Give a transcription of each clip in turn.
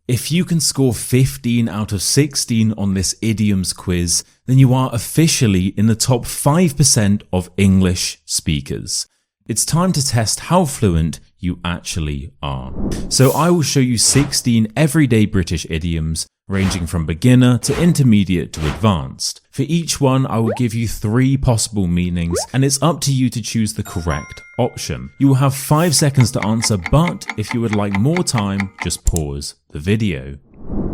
If you can score 15 out of 16 on this idioms quiz, then you are officially in the top 5% of English speakers. It's time to test how fluent you actually are. So I will show you 16 everyday British idioms ranging from beginner to intermediate to advanced. For each one, I will give you 3 possible meanings and it's up to you to choose the correct option. You will have 5 seconds to answer, but if you would like more time, just pause the video.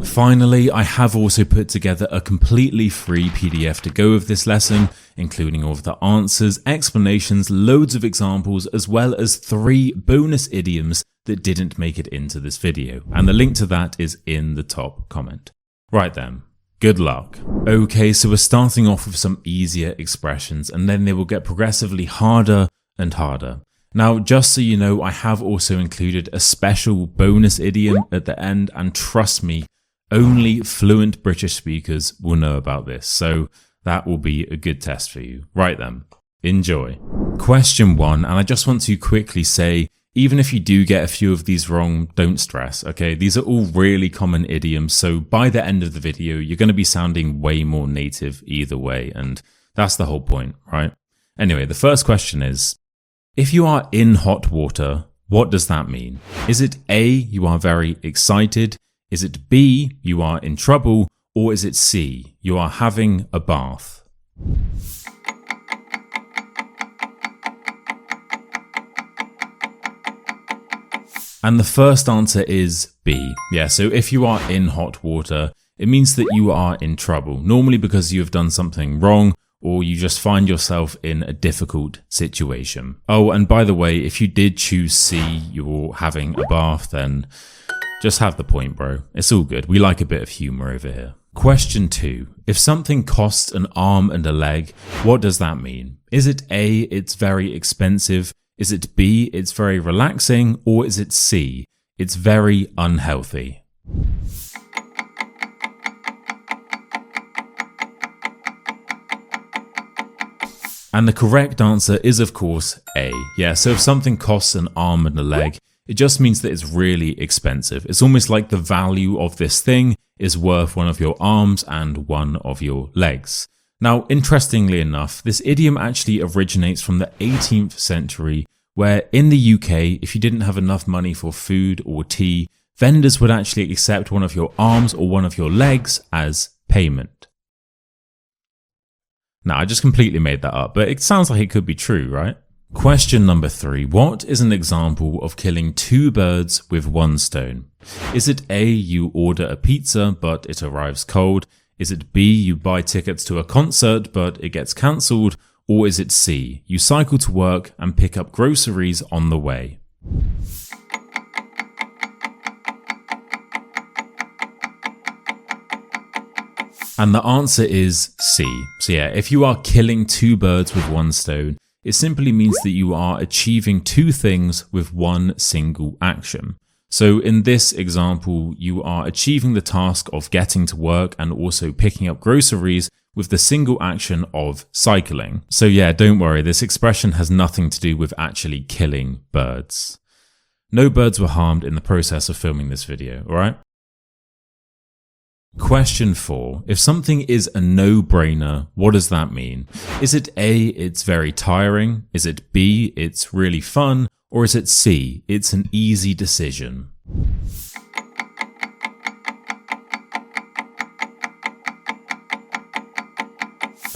Finally, I have also put together a completely free PDF to go with this lesson, including all of the answers, explanations, loads of examples, as well as 3 bonus idioms that didn't make it into this video. And the link to that is in the top comment. Right then, good luck. Okay, so we're starting off with some easier expressions and then they will get progressively harder and harder. Now, just so you know, I have also included a special bonus idiom at the end, and trust me, only fluent British speakers will know about this, so that will be a good test for you. Right then, enjoy. Question 1, and I just want to quickly say, even if you do get a few of these wrong, don't stress, okay? These are all really common idioms, so by the end of the video, you're going to be sounding way more native either way, and that's the whole point, right? Anyway, the first question is, if you are in hot water, what does that mean? Is it A, you are very excited? Is it B, you are in trouble? Or is it C, you are having a bath? And the first answer is B. Yeah, so if you are in hot water, it means that you are in trouble, normally because you have done something wrong, or you just find yourself in a difficult situation. Oh, and by the way, if you did choose C, you're having a bath, then just have the point, bro. It's all good. We like a bit of humor over here. Question 2. If something costs an arm and a leg, what does that mean? Is it A, it's very expensive? Is it B, it's very relaxing? Or is it C, it's very unhealthy? And the correct answer is, of course, A. Yeah, so if something costs an arm and a leg, it just means that it's really expensive. It's almost like the value of this thing is worth one of your arms and one of your legs. Now, interestingly enough, this idiom actually originates from the 18th century, where in the UK, if you didn't have enough money for food or tea, vendors would actually accept one of your arms or one of your legs as payment. Now, I just completely made that up, but it sounds like it could be true, right? Question number 3. What is an example of killing 2 birds with 1 stone? Is it A, you order a pizza, but it arrives cold? Is it B, you buy tickets to a concert, but it gets cancelled? Or is it C, you cycle to work and pick up groceries on the way? And the answer is C. So yeah, if you are killing 2 birds with 1 stone, it simply means that you are achieving 2 things with 1 single action. So in this example, you are achieving the task of getting to work and also picking up groceries with the single action of cycling. So yeah, don't worry, this expression has nothing to do with actually killing birds. No birds were harmed in the process of filming this video, alright? Question 4. If something is a no-brainer, what does that mean? Is it A, it's very tiring? Is it B, it's really fun? Or is it C, it's an easy decision?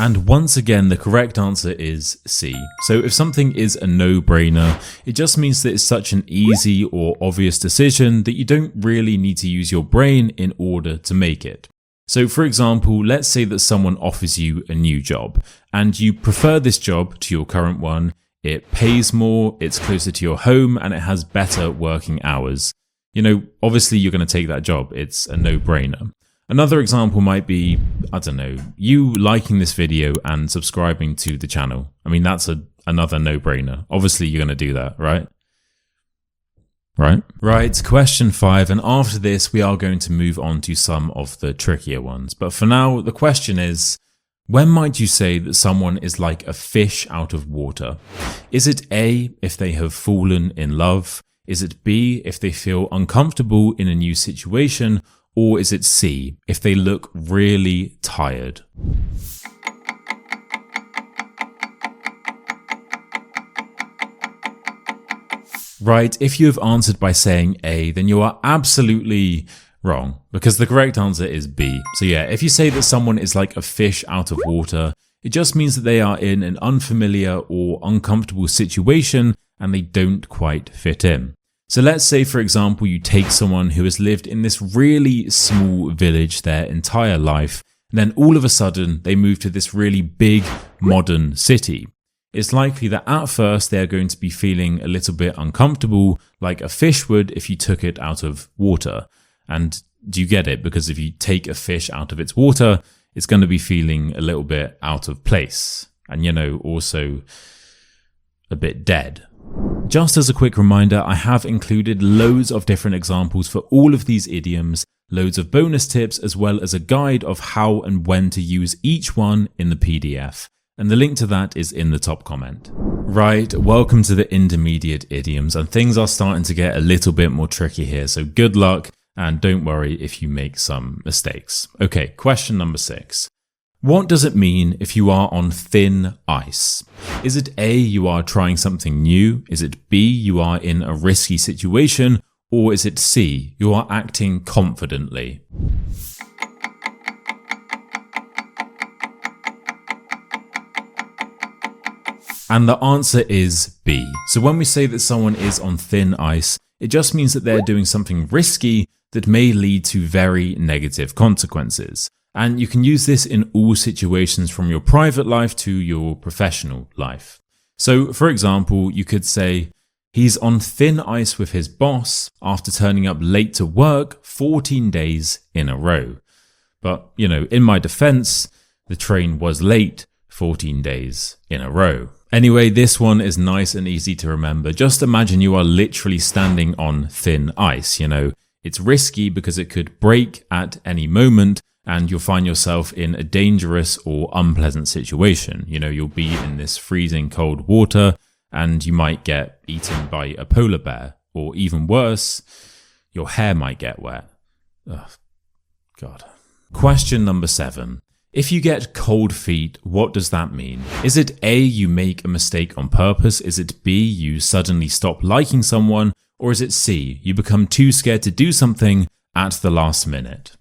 And once again, the correct answer is C. So if something is a no-brainer, it just means that it's such an easy or obvious decision that you don't really need to use your brain in order to make it. So for example, let's say that someone offers you a new job and you prefer this job to your current one. It pays more, it's closer to your home, and it has better working hours. You know, obviously you're going to take that job. It's a no-brainer. Another example might be, I don't know, you liking this video and subscribing to the channel. I mean, that's another no-brainer. Obviously, you're going to do that, right? Right, question 5. And after this, we are going to move on to some of the trickier ones. But for now, the question is, when might you say that someone is like a fish out of water? Is it A, if they have fallen in love? Is it B, if they feel uncomfortable in a new situation? Or is it C, if they look really tired? Right, if you have answered by saying A, then you are absolutely wrong, because the correct answer is B. So yeah, if you say that someone is like a fish out of water, it just means that they are in an unfamiliar or uncomfortable situation and they don't quite fit in. So let's say, for example, you take someone who has lived in this really small village their entire life, and then all of a sudden they move to this really big modern city. It's likely that at first they're going to be feeling a little bit uncomfortable, like a fish would if you took it out of water. And do you get it? Because if you take a fish out of its water, it's going to be feeling a little bit out of place. And, also a bit dead. Just as a quick reminder, I have included loads of different examples for all of these idioms, loads of bonus tips, as well as a guide of how and when to use each one in the PDF. And the link to that is in the top comment. Right, welcome to the intermediate idioms, and things are starting to get a little bit more tricky here, so good luck, and don't worry if you make some mistakes. Okay, question number 6. What does it mean if you are on thin ice? Is it A, you are trying something new? Is it B, you are in a risky situation? Or is it C, you are acting confidently? And the answer is B. So when we say that someone is on thin ice, it just means that they're doing something risky that may lead to very negative consequences. And you can use this in all situations from your private life to your professional life. So, for example, you could say, he's on thin ice with his boss after turning up late to work 14 days in a row. But, in my defense, the train was late 14 days in a row. Anyway, this one is nice and easy to remember. Just imagine you are literally standing on thin ice, It's risky because it could break at any moment, and you'll find yourself in a dangerous or unpleasant situation. You'll be in this freezing cold water and you might get eaten by a polar bear, or even worse, your hair might get wet. Ugh, God. Question number 7. If you get cold feet, what does that mean? Is it A, you make a mistake on purpose? Is it B, you suddenly stop liking someone? Or is it C, you become too scared to do something at the last minute?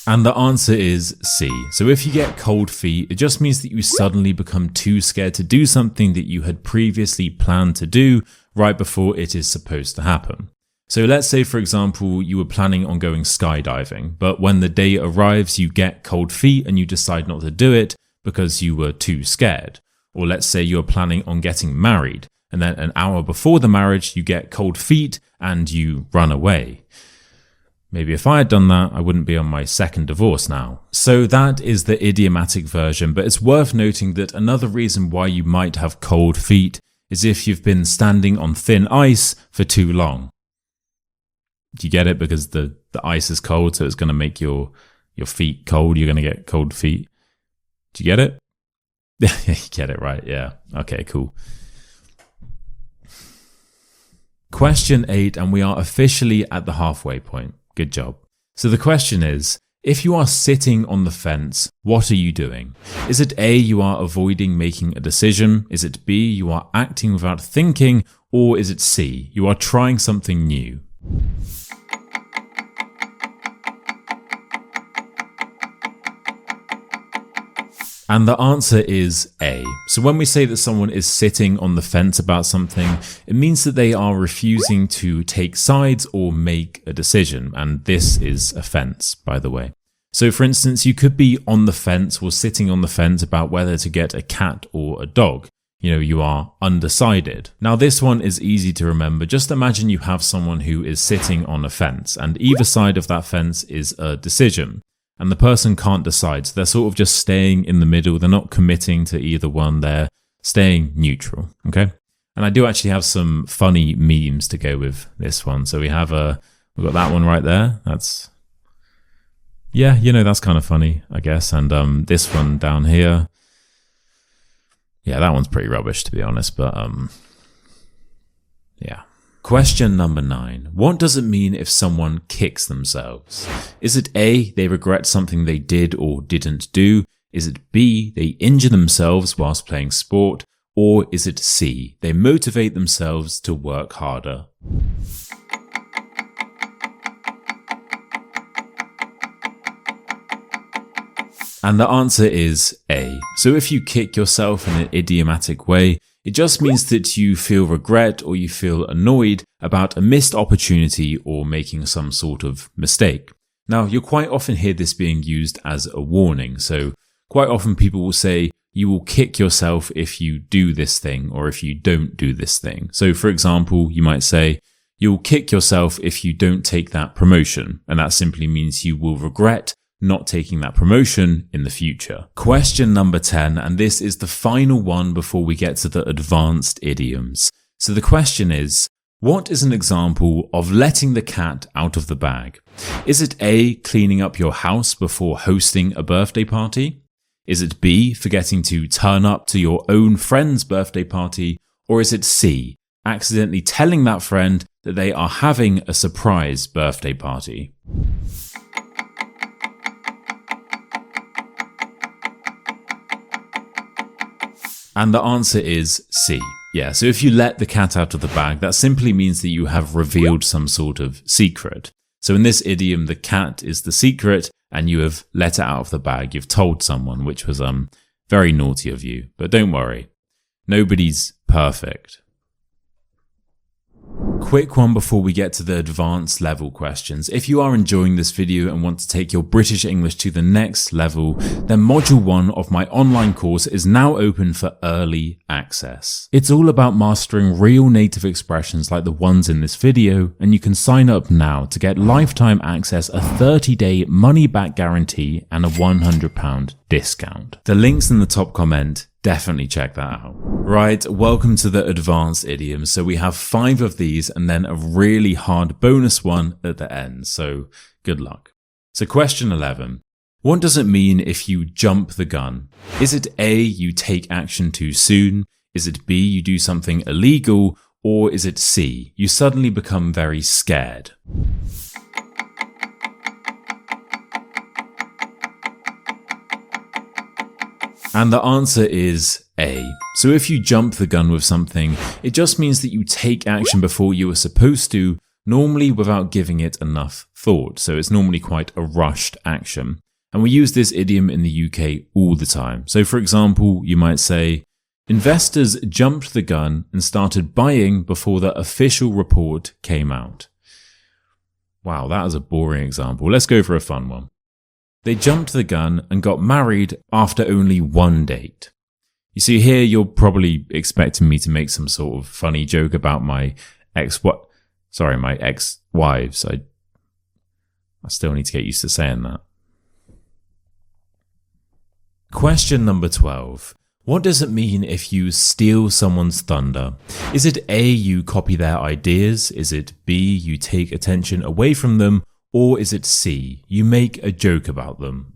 And the answer is C. So if you get cold feet, it just means that you suddenly become too scared to do something that you had previously planned to do right before it is supposed to happen. So let's say, for example, you were planning on going skydiving, but when the day arrives, you get cold feet and you decide not to do it because you were too scared. Or let's say you're planning on getting married, and then an hour before the marriage, you get cold feet and you run away. Maybe if I had done that, I wouldn't be on my second divorce now. So that is the idiomatic version, but it's worth noting that another reason why you might have cold feet is if you've been standing on thin ice for too long. Do you get it? Because the ice is cold, so it's going to make your feet cold. You're going to get cold feet. Do you get it? You get it, right? Yeah. Okay, cool. Question 8, and we are officially at the halfway point. Good job. So the question is, if you are sitting on the fence, what are you doing? Is it A, you are avoiding making a decision? Is it B, you are acting without thinking? Or is it C, you are trying something new? And the answer is A. So when we say that someone is sitting on the fence about something, it means that they are refusing to take sides or make a decision. And this is a fence, by the way. So for instance, you could be on the fence or sitting on the fence about whether to get a cat or a dog. You are undecided. Now this one is easy to remember. Just imagine you have someone who is sitting on a fence and either side of that fence is a decision. And the person can't decide, so they're sort of just staying in the middle. They're not committing to either one. They're staying neutral, okay? And I do actually have some funny memes to go with this one. So we've got that one right there. That's, yeah, that's kind of funny, I guess. And this one down here, Yeah, that one's pretty rubbish, to be honest, but yeah. Question number 9. What does it mean if someone kicks themselves? Is it A, they regret something they did or didn't do? Is it B, they injure themselves whilst playing sport? Or is it C, they motivate themselves to work harder? And the answer is A. So if you kick yourself in an idiomatic way, it just means that you feel regret or you feel annoyed about a missed opportunity or making some sort of mistake. Now, you'll quite often hear this being used as a warning. So quite often people will say, you will kick yourself if you do this thing or if you don't do this thing. So for example, you might say, you'll kick yourself if you don't take that promotion. And that simply means you will regret not taking that promotion in the future. Question number 10, and this is the final one before we get to the advanced idioms. So the question is, what is an example of letting the cat out of the bag? Is it A, cleaning up your house before hosting a birthday party? Is it B, forgetting to turn up to your own friend's birthday party? Or is it C, accidentally telling that friend that they are having a surprise birthday party? And the answer is C. Yeah, so if you let the cat out of the bag, that simply means that you have revealed some sort of secret. So in this idiom, the cat is the secret and you have let it out of the bag. You've told someone, which was very naughty of you. But don't worry, nobody's perfect. Quick one before we get to the advanced level questions. If you are enjoying this video and want to take your British English to the next level, then Module 1 of my online course is now open for early access. It's all about mastering real native expressions like the ones in this video, and you can sign up now to get lifetime access, a 30-day money-back guarantee, and a £100 discount. The link's in the top comment. Definitely check that out. Right, welcome to the advanced idioms. So we have 5 of these and then a really hard bonus one at the end. So good luck. So question 11. What does it mean if you jump the gun? Is it A, you take action too soon? Is it B, you do something illegal? Or is it C, you suddenly become very scared? And the answer is A. So if you jump the gun with something, it just means that you take action before you were supposed to, normally without giving it enough thought. So it's normally quite a rushed action. And we use this idiom in the UK all the time. So for example, you might say, investors jumped the gun and started buying before the official report came out. Wow, that is a boring example. Let's go for a fun one. They jumped the gun and got married after only 1 date. You see here, you're probably expecting me to make some sort of funny joke about my ex-wives. I still need to get used to saying that. Question number 12. What does it mean if you steal someone's thunder? Is it A, you copy their ideas? Is it B, you take attention away from them? Or is it C, you make a joke about them?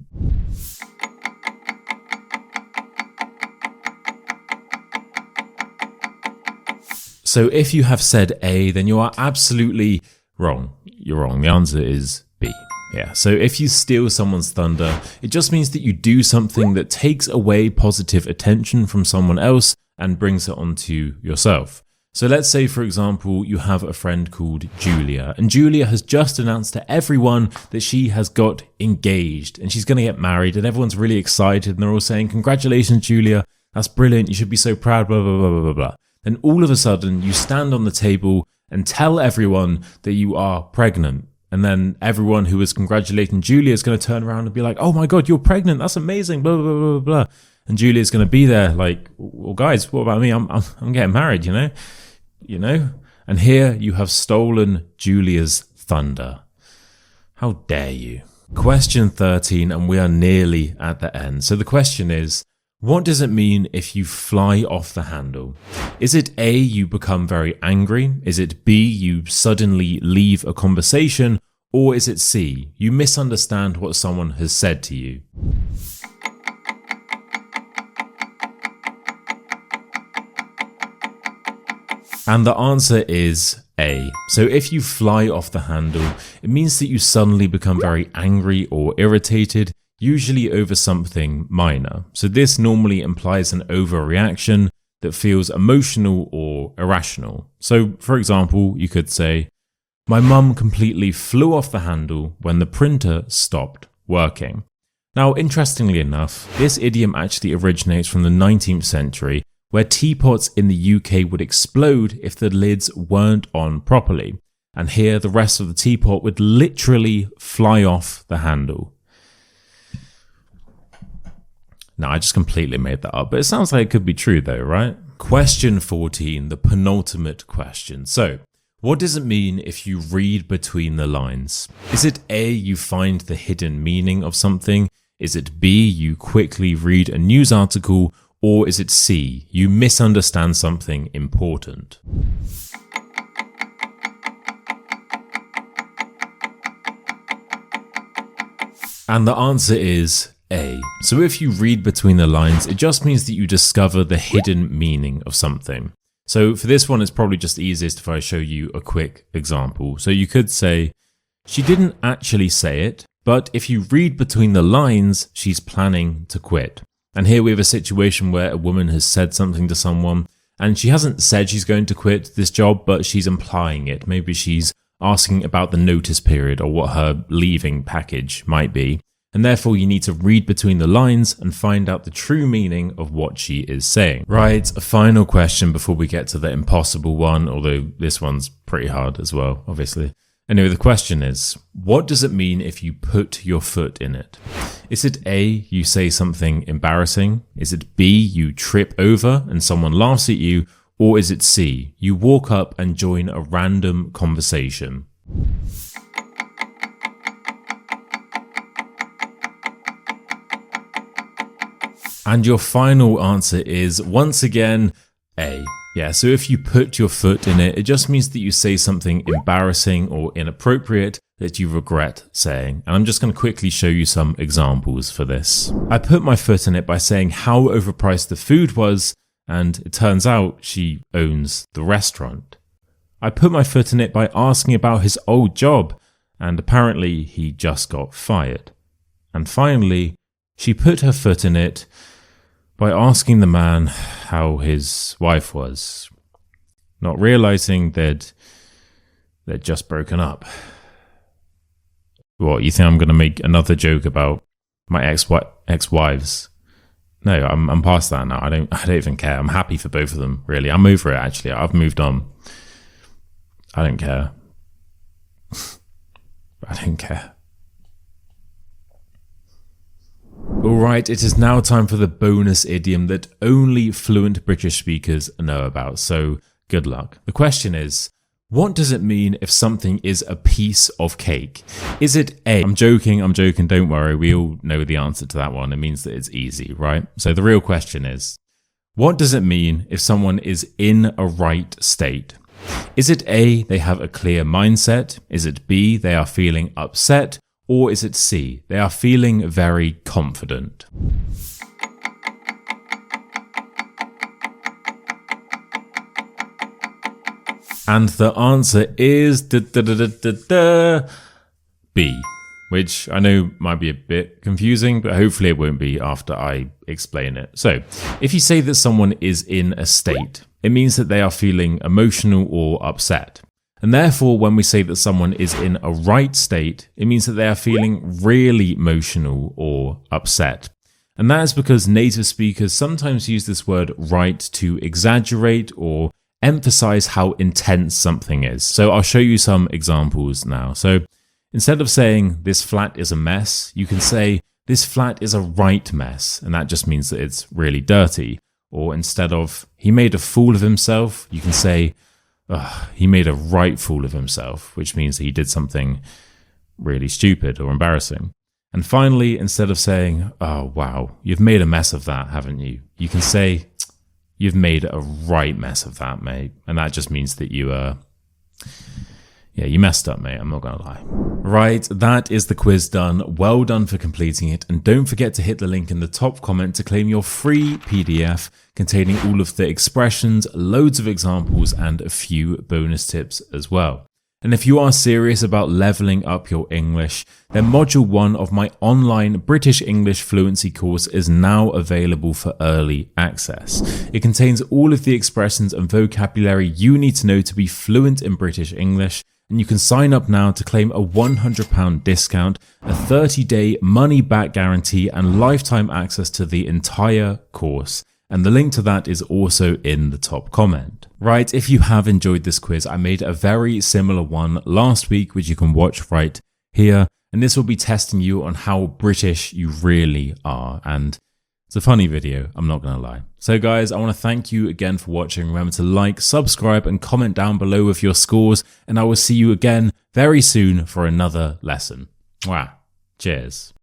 So if you have said A, then you are absolutely wrong. You're wrong. The answer is B. Yeah, so if you steal someone's thunder, it just means that you do something that takes away positive attention from someone else and brings it onto yourself. So let's say, for example, you have a friend called Julia, and Julia has just announced to everyone that she has got engaged and she's going to get married, and everyone's really excited and they're all saying, congratulations, Julia, that's brilliant, you should be so proud, blah, blah, blah, blah, blah, blah. Then all of a sudden you stand on the table and tell everyone that you are pregnant. And then everyone who is congratulating Julia is going to turn around and be like, oh my God, you're pregnant, that's amazing, blah, blah, blah, blah, blah. And Julia's going to be there like, well, guys, what about me? I'm getting married, you know? And here you have stolen Julia's thunder. How dare you? Question 13, and we are nearly at the end. So the question is, what does it mean if you fly off the handle? Is it A, you become very angry? Is it B, you suddenly leave a conversation? Or is it C, you misunderstand what someone has said to you? And the answer is A. So if you fly off the handle, it means that you suddenly become very angry or irritated, usually over something minor. So this normally implies an overreaction that feels emotional or irrational. So for example, you could say, my mum completely flew off the handle when the printer stopped working. Now, interestingly enough, this idiom actually originates from the 19th century, where teapots in the UK would explode if the lids weren't on properly. And here, the rest of the teapot would literally fly off the handle. Now, I just completely made that up, but it sounds like it could be true though, right? Question 14, the penultimate question. So, what does it mean if you read between the lines? Is it A, you find the hidden meaning of something? Is it B, you quickly read a news article? Or is it C, you misunderstand something important? And the answer is A. So if you read between the lines, it just means that you discover the hidden meaning of something. So for this one, it's probably just easiest if I show you a quick example. So you could say, she didn't actually say it, but if you read between the lines, she's planning to quit. And here we have a situation where a woman has said something to someone, and she hasn't said she's going to quit this job, but she's implying it. Maybe she's asking about the notice period or what her leaving package might be. And therefore you need to read between the lines and find out the true meaning of what she is saying. Right, a final question before we get to the impossible one, although this one's pretty hard as well, obviously. Anyway, the question is, what does it mean if you put your foot in it? Is it A, you say something embarrassing? Is it B, you trip over and someone laughs at you? Or is it C, you walk up and join a random conversation? And your final answer is, once again, A. Yeah, so if you put your foot in it, it just means that you say something embarrassing or inappropriate that you regret saying. And I'm just going to quickly show you some examples for this. I put my foot in it by saying how overpriced the food was, and it turns out she owns the restaurant. I put my foot in it by asking about his old job, and apparently he just got fired. And finally, she put her foot in it by asking the man how his wife was, not realizing that they'd just broken up. What, you think I'm going to make another joke about my ex-wives? No, I'm past that now. I don't even care. I'm happy for both of them, really. I'm over it, actually. I've moved on. I don't care. I don't care. Alright, it is now time for the bonus idiom that only fluent British speakers know about, so good luck. The question is, what does it mean if something is a piece of cake? Is it A? I'm joking, don't worry, we all know the answer to that one. It means that it's easy, right? So the real question is, what does it mean if someone is in a right state? Is it A, they have a clear mindset? Is it B, they are feeling upset? Or is it C, they are feeling very confident? And the answer is B, which I know might be a bit confusing, but hopefully it won't be after I explain it. So, if you say that someone is in a state, it means that they are feeling emotional or upset. And therefore, when we say that someone is in a right state, it means that they are feeling really emotional or upset. And that is because native speakers sometimes use this word right to exaggerate or emphasize how intense something is. So I'll show you some examples now. So instead of saying this flat is a mess, you can say this flat is a right mess. And that just means that it's really dirty. Or instead of he made a fool of himself, you can say he made a right fool of himself, which means he did something really stupid or embarrassing. And finally, instead of saying, oh, wow, you've made a mess of that, haven't you? You can say, you've made a right mess of that, mate. And that just means that Yeah, you messed up, mate. I'm not gonna lie. Right, that is the quiz done. Well done for completing it. And don't forget to hit the link in the top comment to claim your free PDF containing all of the expressions, loads of examples, and a few bonus tips as well. And if you are serious about leveling up your English, then Module 1 of my online British English Fluency course is now available for early access. It contains all of the expressions and vocabulary you need to know to be fluent in British English, and you can sign up now to claim a £100 discount, a 30-day money-back guarantee, and lifetime access to the entire course. And the link to that is also in the top comment. Right, if you have enjoyed this quiz, I made a very similar one last week, which you can watch right here. And this will be testing you on how British you really are. And it's a funny video, I'm not going to lie. So guys, I want to thank you again for watching. Remember to like, subscribe, and comment down below with your scores. And I will see you again very soon for another lesson. Mwah. Cheers.